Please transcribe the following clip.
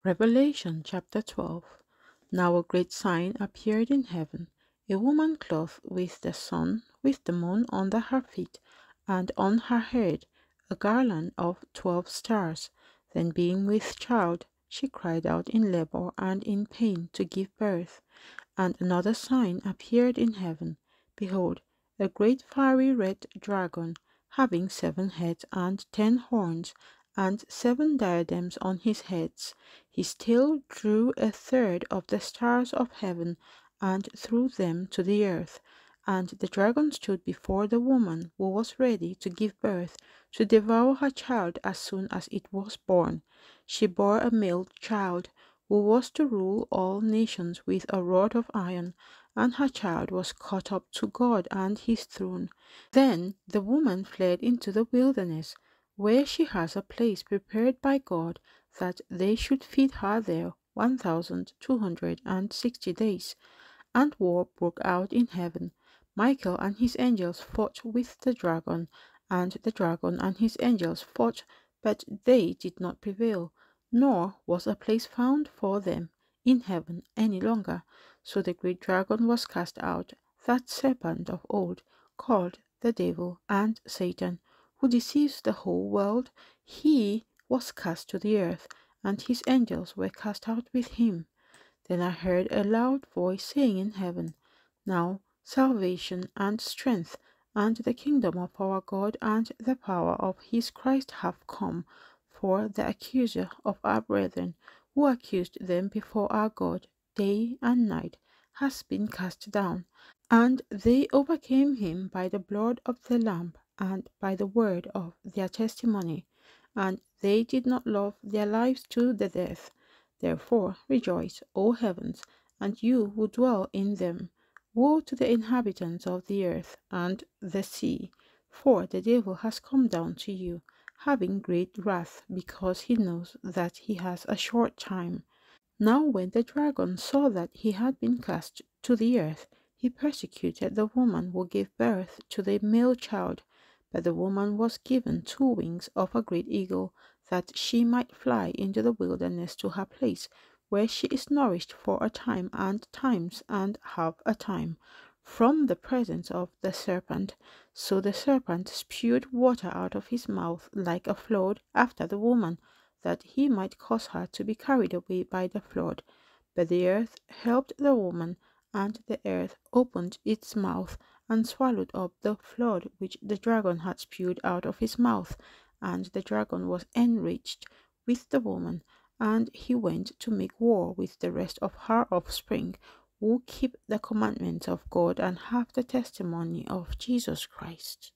Revelation chapter 12. Now a great sign appeared in heaven, a woman clothed with the sun, with the moon under her feet, and on her head a garland of 12 stars. Then being with child, she cried out in labor and in pain to give birth. And another sign appeared in heaven. Behold, a great fiery red dragon, having 7 heads and 10 horns, and 7 diadems on his heads. His tail drew a third of the stars of heaven, and threw them to the earth. And the dragon stood before the woman who was ready to give birth, to devour her child as soon as it was born. She bore a male child, who was to rule all nations with a rod of iron, and her child was caught up to God and his throne. Then the woman fled into the wilderness, where she has a place prepared by God, that they should feed her there 1260 days. And war broke out in heaven. Michael and his angels fought with the dragon, and the dragon and his angels fought, but they did not prevail, nor was a place found for them in heaven any longer. So the great dragon was cast out, that serpent of old, called the devil and Satan, who deceives the whole world. He was cast to the earth, and his angels were cast out with him. Then I heard a loud voice saying in heaven, Now salvation and strength and the kingdom of our God and the power of his Christ have come. For the accuser of our brethren, who accused them before our God day and night, has been cast down. And they overcame him by the blood of the Lamb and by the word of their testimony, and they did not love their lives to the death. Therefore rejoice, O heavens, and you who dwell in them. Woe to the inhabitants of the earth and the sea, for the devil has come down to you, having great wrath, because he knows that he has a short time. Now when the dragon saw that he had been cast to the earth, he persecuted the woman who gave birth to the male child. But the woman was given 2 wings of a great eagle, that she might fly into the wilderness to her place, where she is nourished for a time and times and half a time, from the presence of the serpent. So the serpent spewed water out of his mouth like a flood after the woman, that he might cause her to be carried away by the flood. But the earth helped the woman, and the earth opened its mouth and swallowed up the flood which the dragon had spewed out of his mouth. And the dragon was enraged with the woman, and he went to make war with the rest of her offspring, who keep the commandments of God and have the testimony of Jesus Christ.